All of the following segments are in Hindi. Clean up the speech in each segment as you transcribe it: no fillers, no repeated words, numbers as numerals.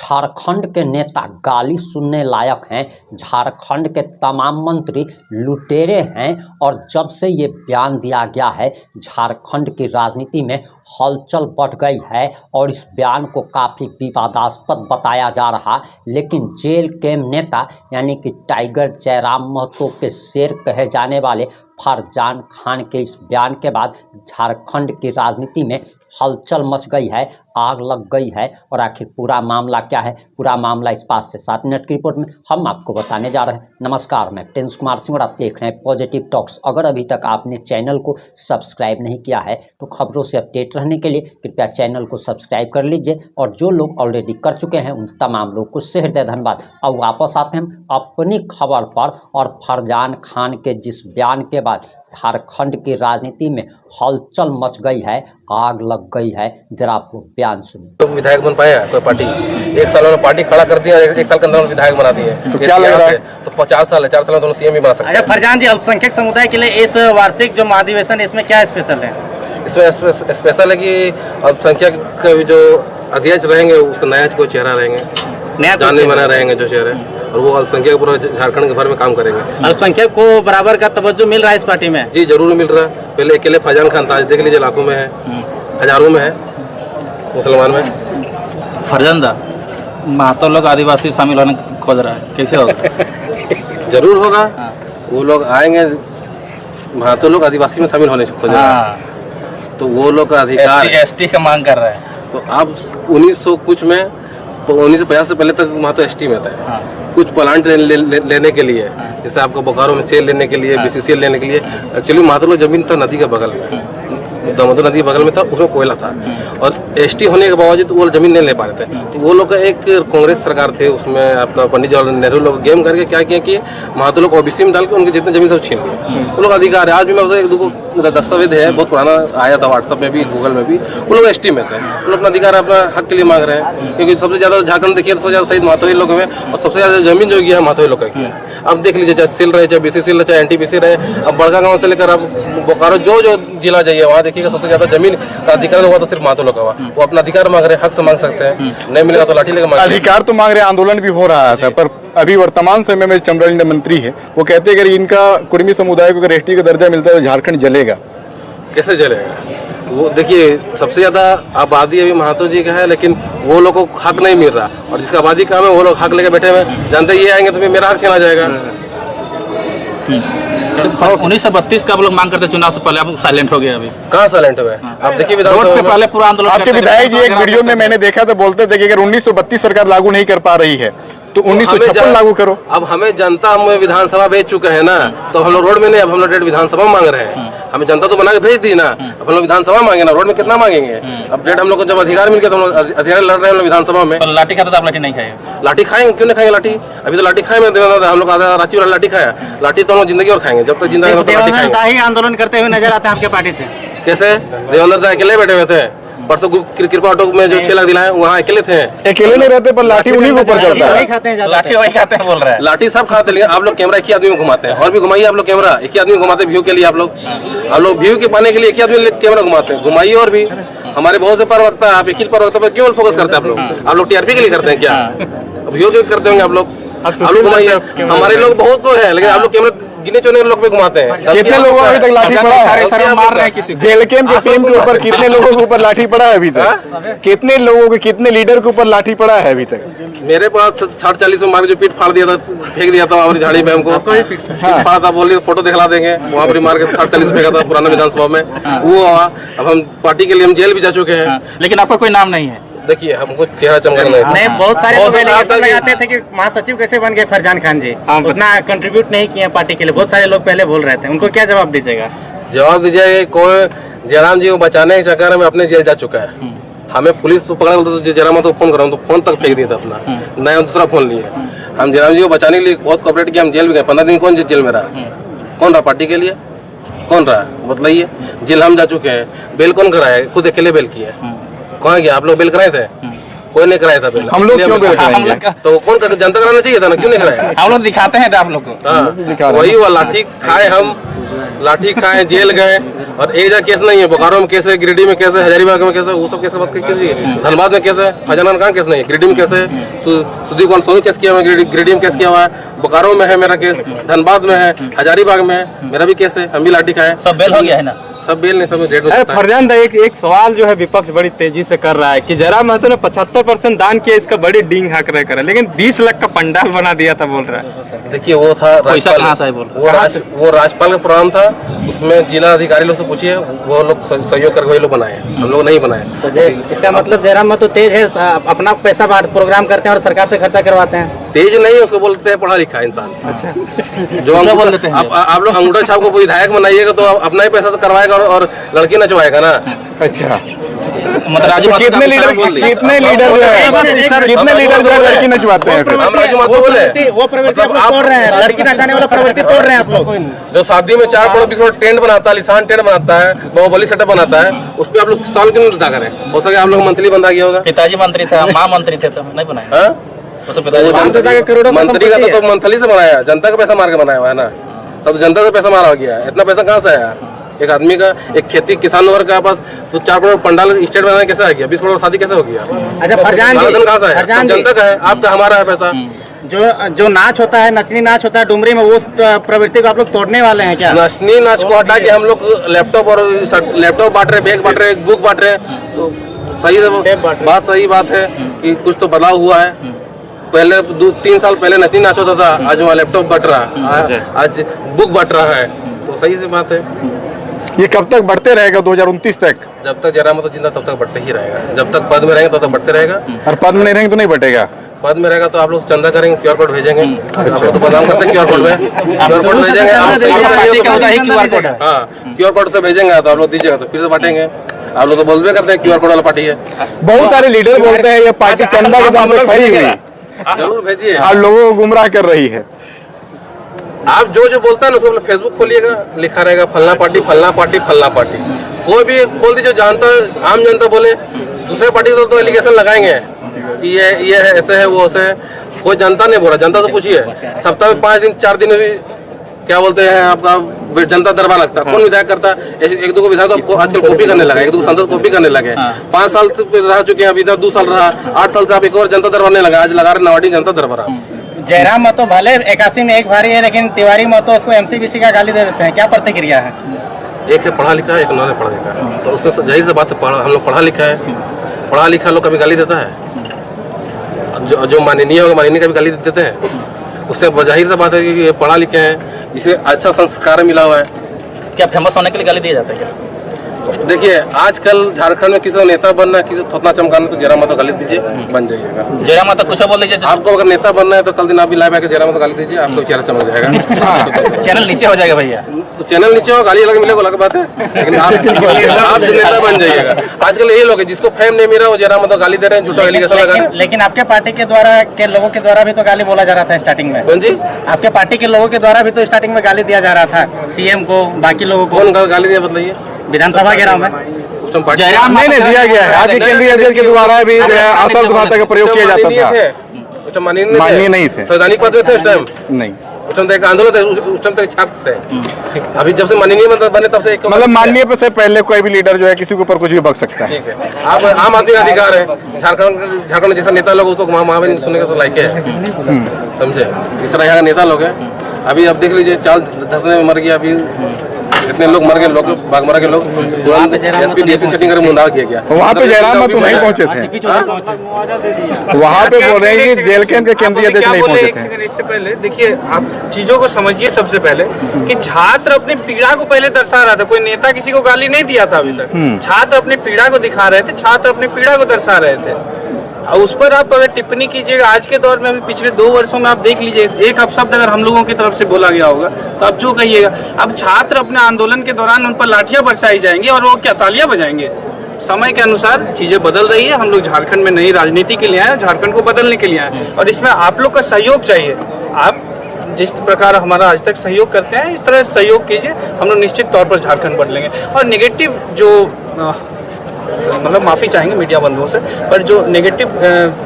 झारखंड के नेता गाली सुनने लायक हैं। झारखंड के तमाम मंत्री लुटेरे हैं और जब से ये बयान दिया गया है झारखंड की राजनीति में हलचल बढ़ गई है और इस बयान को काफ़ी विवादास्पद बताया जा रहा। लेकिन जेल के नेता यानी कि टाइगर जयराम महतो के शेर कहे जाने वाले फरजान खान के इस बयान के बाद झारखंड की राजनीति में हलचल मच गई है, आग लग गई है। और आखिर पूरा मामला क्या है, पूरा मामला इस 5 से 7 मिनट की रिपोर्ट में हम आपको बताने जा रहे हैं। नमस्कार, मैं प्रिंस कुमार सिंह और आप देख रहे हैं पॉजिटिव टॉक्स। अगर अभी तक आपने चैनल को सब्सक्राइब नहीं किया है तो खबरों से अपडेट रहने के लिए कृपया चैनल को सब्सक्राइब कर लीजिए और जो लोग ऑलरेडी कर चुके हैं उन तमाम लोग को हृदय धन्यवाद। अब वापस आते हैं हम अपनी खबर पर। और फरजान खान के जिस बयान के बाद झारखंड की राजनीति में हलचल मच गई है, आग लग गई है, जरा आप बयान सुनिए। तो विधायक बन पाया कोई पार्टी? 1 साल में पार्टी खड़ा कर दिया, 1 साल के अंदर विधायक बना दिए तो क्या लग रहा है? तो 50 साल है, 4 साल में तो सीएम भी बना सकते हैं। अच्छा फरजान जी, अल्पसंख्यक समुदाय के लिए इस वार्षिक जो महाधिवेशन इसमें क्या स्पेशल है? इसमें स्पेशल है कि अल्पसंख्यक के जो अध्यक्ष रहेंगे उसका नया कोई चेहरा रहेंगे, नया जाने माने रहेंगे जो चेहरे, और वो अल्पसंख्यक पूरा झारखंड के भर में काम करेंगे। अल्पसंख्यक को बराबर का तवज्जो मिल रहा है इस पार्टी में? जी जरूर मिल रहा है। पहले अकेले फरजान खान था, देख लीजिए लाखों में है, हजारों में है मुसलमान में। फरजान दा महतो लोग आदिवासी शामिल होने खोज रहा है, कैसे होगा? जरूर होगा। वो लोग आएंगे, महतो लोग आदिवासी में शामिल होने खोज रहे हैं तो वो लोग का अधिकार एसटी का मांग कर रहा है। तो अब 1900 कुछ में 1950 से पहले तक महतो एसटी में था। कुछ प्लांट लेने के लिए, जैसे आपको बोकारो में सेल लेने के लिए, बीसीसीएल लेने के लिए, एक्चुअली महतो लोग जमीन था नदी के बगल में, दामोदर नदी बगल में था, उसमें कोयला था और एसटी होने के बावजूद वो जमीन नहीं ले पा रहे थे। तो वो लोग का एक कांग्रेस सरकार थे, उसमें आपका पंडित जवाहरलाल नेहरू लोग गेम करके क्या किया कि महतो लोग ओबीसी में डाल के उनकी जितने जमीन सब छीन लिए। वो लोग अधिकार है, आज भी मैं एक दो दस्तावेज है, बहुत पुराना आया था व्हाट्सएप में भी, गूगल में भी, वो लोग एसटी में थे। वो लोग अपना अधिकार अपना हक के लिए मांग रहे हैं, क्योंकि सबसे ज्यादा झारखंड देखिए सबसे ज्यादा शहीद महतो ही लोग में, और सबसे ज्यादा जमीन जो है महतो ही लोग का। अब देख लीजिए, चाहे सेल रहे, चाहे बीसीसीएल, चाहे एनटीपीसी रहे, अब बड़का गाँव से लेकर अब बोकारो जो जिला जाइए वहाँ देखिएगा सबसे ज्यादा जमीन का अधिकार हुआ तो सिर्फ महतो लोग का हुआ। वो अपना अधिकार मांग रहे हैं, हक से मांग सकते हैं, नहीं मिलेगा तो लाठी लेकर अधिकार तो मांग रहे हैं। आंदोलन भी हो रहा है, पर अभी वर्तमान समय में चमराजी मंत्री है, वो कहते हैं अगर इनका कुर्मी समुदाय को अगर एसटी का दर्जा मिलता है तो झारखंड जलेगा। कैसे जलेगा? वो देखिए सबसे ज्यादा आबादी अभी महतो जी का है, लेकिन वो लोग को हक नहीं मिल रहा, और जिसका आबादी कम है वो लोग हक लेके बैठे हुए, जानते ये आएंगे तो मेरा हक छीना जाएगा। 1932 का आप लोग मांग करते चुनाव से पहले, आप साइलेंट हो गए। अभी कहाँ साइलेंट हुए? आप देखिए विधानसभा में पहले पूरा आंदोलन आपके विधायक जी एक वीडियो में मैंने देखा तो बोलते थे कि अगर 1932 सरकार लागू नहीं कर पा रही है तो 1956 लागू करो। अब हमें जनता हमें विधानसभा भेज चुके हैं ना, तो हम लोग रोड में नहीं, अब हम लोग डेट विधानसभा मांग रहे हैं। हमें जनता तो बना के भेज दी ना, अब हम लोग विधानसभा मांगे ना, रोड में कितना मांगेंगे? अब डेट हम लोग को जब अधिकार मिल गया तो हम लोग अधिकार लड़ रहे हैं विधानसभा में। तो लाठी खाते तो आप लाठी नहीं खाए? लाठी खाएंगे, क्यों नहीं खाएंगे लाठी? अभी तो लाठी खाए में हम लोग आधा रांची वाला लाठी खाया, लाठी तो हम लोग जिंदगी और खाएंगे, जब तक जिंदा ही आंदोलन करते हुए नजर आते हैं आपके पार्टी से। कैसे? देवेंद्र दा अकेले बैठे हुए थे, परसों कृपा ऑटो में जो 6 लाख दिलाए वहाँ अकेले थे। अकेले नहीं रहते पर लाठी उन्हीं को ऊपर चढ़ता है। लाठी वही खाते हैं बोल रहा है। लाठी सब खाते, लेकिन आप लोग कैमरा एक ही आदमी में घुमाते हैं, और भी घुमाइए आप लोग कैमरा, एक ही आदमी घुमाते व्यू के लिए। आप लोग व्यू के पाने के लिए एक ही आदमी कैमरा घुमाते हैं, घुमाइए। और भी हमारे बहुत से प्रवक्ता, आप एक ही प्रवक्ता पर क्यों फोकस करते हैं? आप लोग टीआरपी के लिए करते हैं क्या? व्यू के करते होंगे आप लोग घुमाइए। हमारे लोग बहुत तो है, लेकिन आप लोग कैमरा गिने चुने लोग पे घुमाते हैं। कितने लोगों को अभी तक लाठी पड़ा है? मार रहे हैं किसी जेल कैंप के टीम के ऊपर कितने लोगों के ऊपर लाठी पड़ा है अभी तक? कितने लोगों के, कितने लीडर के ऊपर लाठी पड़ा है अभी तक? मेरे पास 60-40 में मार जो पीठ फाड़ दिया था, फेंक दिया था हमारी झाड़ी में, हमको फाड़ा था, बोलिए फोटो दिखला देंगे, वहाँ पर मार के 60-40 फेंका था पुराना विधानसभा में। वो अब हम पार्टी के लिए हम जेल भी जा चुके हैं। लेकिन आपका कोई नाम नहीं है? देखिए हमको चेहरा चमकाना नहीं, बहुत सारे लोग लगाते थे कि महासचिव कैसे बन गए फरजान खान जी, उतना कंट्रीब्यूट नहीं किया पार्टी के लिए, बहुत सारे लोग पहले बोल रहे थे, उनको क्या जवाब दीजिएगा? जवाब दीजिए, कोई जयराम जी को बचाने के चक्कर में अपने जेल जा चुका है। हमें पुलिस तो पकड़ा बोलते तो जयराम तो फोन कराऊँ तो फोन तक फेंक दिया था अपना, नया दूसरा फोन लिए। हम जयराम जी को बचाने के लिए बहुत कोऑपरेट किया, हम जेल भी गए। 15 दिन कौन जेल में रहा? कौन रहा पार्टी के लिए? कौन रहा बताइए? जेल हम जा चुके हैं। बेल कौन कराया? खुद अकेले बेल किया। कहाँ गया? आप लोग बेल कराए थे? कोई नहीं कराया था बेल। हम लोग क्यों बेल कराएंगे? तो कौन जनता कराना चाहिए था ना, क्यों नहीं कराया? हम लोग दिखाते हैं आप लोग को। वही वो लाठी खाए हम, लाठी खाए, जेल गए, और एक जगह केस नहीं है। बोकारो में केस है, गिरिडीह में केस है, हजारीबाग में केस है, वो सब केस की बात कीजिए। धनबाद में केस है, फैजान खान केस नहीं है, गिरिडीह में केस है, सुदीप कुमार सोनू केस किया हुआ है, गिरिडीह में केस किया हुआ है, बोकारो में है मेरा केस, धनबाद में है, हजारीबाग में है, मेरा भी केस है, हम भी लाठी खाए। सब बेल हो गया है ना? सब बेल नहीं, सब डेट में। फरजान भाई, एक सवाल जो है विपक्ष बड़ी तेजी से कर रहा है कि जयराम महतो ने 75% दान किया, इसका बड़ी डींग हाँक रहे करे, लेकिन 20 लाख का पंडाल बना दिया था बोल रहा है। देखिए वो था पैसा कहाँ से बोल वो राज्यपाल का प्रोग्राम था, उसमें जिला अधिकारी लोग से पूछिए, वो लोग सहयोग करके वही लोग बनाए, हम लोग नहीं बनाए। तो इसका मतलब जयराम महतो तेज है, अपना पैसा प्रोग्राम करते हैं और सरकार से खर्चा करवाते हैं। तेज नहीं, उसको बोलते हैं पढ़ा लिखा इंसान। अच्छा, जो बोल देते हैं आप लोग अंगूठा छाप को विधायक बनाइएगा तो अपना ही पैसा से करवाएगा और लड़की नचवाएगा ना। अच्छा, मतलब कितने लीडर जो है लड़की नचवाते हैं? हम राजू महतो बोले वो प्रवृत्ति आप तोड़ रहे हैं, लड़की नचाने वाला प्रवृत्ति तोड़ रहे हैं आप लोग। जो शादी में 4 करोड़ 20 करोड़ टेंट बनाता है, लिसान टेंट बनाता है, बाहुबली सेटअप बनाता है, उस पर आप लोग सवाल क्यों नहीं करें? हो सके आप लोग मंत्री बंदा गया होगा, पिताजी मंत्री था, माँ मंत्री थे, तो नहीं बनाया। मंत्री का तो मंथली से बनाया, जनता का पैसा मार के बनाया हुआ है ना, सब जनता से पैसा मारा गया। इतना पैसा कहाँ से आया? एक आदमी का, एक खेती किसान वर्ग के पास तो 4 करोड़ पंडाल स्टेट बनाने कैसे आ गया? 20 करोड़ शादी कैसे हो गया? अच्छा फरजान जी, कहाँ से आया? जनता का है, आपका हमारा है पैसा। जो नाच होता है, नचनी नाच होता है डुमरी में, वो प्रवृत्ति को आप लोग तोड़ने वाले हैं क्या? नचनी नाच को हटा के हम लोग लैपटॉप बांट रहे, बैग बांट रहे, बुक बांट रहे, तो सही बात है कि कुछ तो बदलाव हुआ है। पहले 2-3 साल पहले नचनी नाच होता था, आज वहाँ लैपटॉप बट रहा, आज बुक बट रहा है, तो सही सी बात है। ये कब तक बढ़ते रहेगा 2029 तक? जब तक जयराम महतो जिंदा तब तक बढ़ते ही रहेगा, जब तक पद में रहेंगे तब तक बढ़ते रहेगा। और पद में नहीं रहेंगे तो नहीं बढ़ेगा? पद में रहेगा तो आप लोग चंदा करेंगे, QR कोड भेजेंगे, आप लोग तो बदनाम करते हैं QR कोड में, QR कोड भेजेंगे, हाँ QR कोड से भेजेंगे तो आप लोग दीजिएगा तो फिर से बांटेंगे। आप लोग तो बोलबे करते हैं QR कोड वाला पार्टी है। बहुत सारे लीडर बोलते हैं ये पार्टी चंदा के दाम पे खड़ी हुई, जरूर भेजिए। आप लोगों को गुमराह कर रही है। आप जो बोलता है ना उसको फेसबुक खोलिएगा, लिखा रहेगा फलना पार्टी फलना पार्टी फलना पार्टी। कोई भी बोल दीजिए, जानता आम जनता बोले, दूसरे पार्टी तो एलिगेशन लगाएंगे कि ये है, ऐसे है, वो ऐसे है। कोई जनता नहीं बोला, जनता से पूछिए। सप्ताह में 5 दिन 4 दिन भी क्या बोलते हैं आपका जनता दरबार लगता है। कौन विधायक करता है? एक दो विधायक तो आजकल कॉपी करने लगा, एक दो सांसद कॉपी करने लगे। 5 साल रह चुके हैं, अभी तक 2 साल रहा, 8 साल से आप एक और जनता दरबार नहीं लगा, आज लगा रहे नवाडी जनता दरबार। जयराम महतो भले 81 में एक भारी है, लेकिन तिवारी महतो उसको MCBC का गाली दे देते हैं, क्या प्रतिक्रिया है? एक है पढ़ा लिखा है, एक नहीं पढ़ा लिखा है, तो उसमें जाहिर सी बात है हम लोग पढ़ा लिखा है, पढ़ा लिखा लोग कभी गाली देता है? जो माननीय होगा माननीय का भी गाली देते हैं, उससे जाहिर सी बात है कि ये पढ़ा लिखे हैं, इसे अच्छा संस्कार मिला हुआ है। क्या फेमस होने के लिए गाली दिया जाता है क्या? देखिए आजकल झारखंड में किसी को नेता बनना है, किसी को थोतना चमकाना, तो जयराम महतो गाली दीजिए, बन जाइएगा। जयराम महतो कुछ बोल दीजिए। आपको अगर नेता बनना है तो कल दिन आप भी लाइव आके जयराम महतो गाली दीजिए, आपको चेहरा चमक जाएगा। चैनल नीचे हो जाएगा भैया, तो चैनल नीचे हो, गाली अलग मिलेगा, अलग बात है, लेकिन आप जो नेता बन जाइएगा। आजकल यही लोग है जिसको फेम नहीं मिला वो जयराम महतो गाली दे रहे हैं, झूठा एलिगेशन लगा रहे हैं। लेकिन आपके पार्टी के द्वारा के लोगों के द्वारा भी तो गाली बोला जा रहा था स्टार्टिंग में। कौन जी? आपके पार्टी के लोगों के द्वारा भी तो स्टार्टिंग में गाली दिया जा रहा था, CM को, बाकी लोगों को। कौन गाली दिया बताइए? विधानसभा घेराव में नहीं दिया गया है। आज केंद्रीय अध्यक्ष के द्वारा भी अशब्द भाषा का प्रयोग किया जाता था। माननीय नहीं थे, संवैधानिक पद में थे उस टाइम नहीं, उस टाइम तक आंदोलन थे, उस टाइम तक छात्र थे। अभी जब से माननीय बने तब से एक मतलब माननीय पे से पहले कोई भी लीडर जो है किसी के ऊपर कुछ भी बक सकता है। ठीक है, आप आम आदमी का अधिकार है। झारखंड जैसा नेता लोग उसको महावीर सुनने का तो लायक है, समझे? इस तरह यहाँ का नेता लोग है। अभी आप देख लीजिए, चाल धसने में मर गया, अभी इतने लोग मर गए, लोग बागमरा के लोग SP DSP सेटिंग कर मुंडा किया गया। वहाँ पे जयराम महतो नहीं पहुँचे थे, वहाँ पे बोल रहे हैं कि जेल के अंदर केंद्रीय अध्यक्ष नहीं पहुँचे थे। इससे पहले देखिए, आप चीजों को समझिए। सबसे पहले कि छात्र अपनी पीड़ा को पहले दर्शा रहा था, कोई नेता किसी को गाली नहीं दिया था अभी तक। छात्र अपनी पीड़ा को दिखा रहे थे, छात्र अपनी पीड़ा को दर्शा रहे थे, और उस पर आप अगर टिप्पणी कीजिएगा। आज के दौर में अभी पिछले 2 वर्षों में आप देख लीजिए, एक अपशब्द अगर हम लोगों की तरफ से बोला गया होगा तो आप जो कहिएगा। अब छात्र अपने आंदोलन के दौरान उन पर लाठियां बरसाई जाएंगी और वो क्या तालियां बजाएंगे? समय के अनुसार चीजें बदल रही है। हम लोग झारखंड में नई राजनीति के लिए आए, झारखंड को बदलने के लिए आए, और इसमें आप लोग का सहयोग चाहिए। आप जिस प्रकार हमारा आज तक सहयोग करते हैं, इस तरह सहयोग कीजिए, हम लोग निश्चित तौर पर झारखंड बदलेंगे। और नेगेटिव जो मतलब माफ़ी चाहेंगे मीडिया बंधुओं से, पर जो नेगेटिव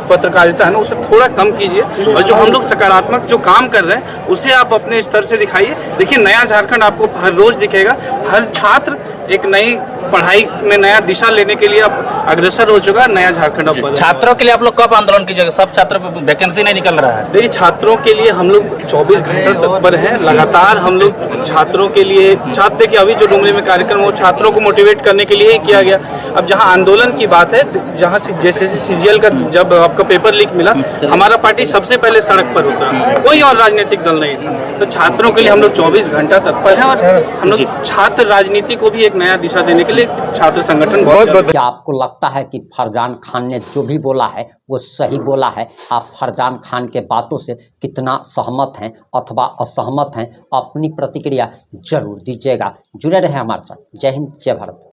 पत्रकारिता है ना उसे थोड़ा कम कीजिए, और जो हम लोग सकारात्मक जो काम कर रहे हैं उसे आप अपने स्तर से दिखाइए। देखिए नया झारखंड आपको हर रोज़ दिखेगा, हर छात्र एक नई पढ़ाई में नया दिशा लेने के लिए अब अग्रसर हो चुका है, नया झारखंड अब बदल। छात्रों के लिए आप लोग कब आंदोलन कीजिएगा? सब छात्रों पे वैकेंसी नहीं निकल रहा है। देखिए छात्रों के लिए हम लोग 24 घंटे तत्पर हैं, लगातार हम लोग छात्रों के लिए देखिए अभी जो डुमरी में कार्यक्रम वो छात्रों को मोटिवेट करने के लिए ही किया गया। अब जहां आंदोलन की बात है, जहां जैसे सीजीएल का जब आपका पेपर लीक मिला, हमारा पार्टी सबसे पहले सड़क पर उतरा, कोई और राजनीतिक दल नहीं था। तो छात्रों के लिए हम लोग 24 घंटा तत्पर हैं, और हम लोग छात्र राजनीति को भी एक नया दिशा देने के लिए छात्र संगठन बहुत क्या आपको लगता है कि फरजान खान ने जो भी बोला है वो सही बोला है? आप फरजान खान के बातों से कितना सहमत हैं अथवा असहमत हैं? अपनी प्रतिक्रिया जरूर दीजिएगा। जुड़े रहे हमारे साथ। जय हिंद, जय भारत।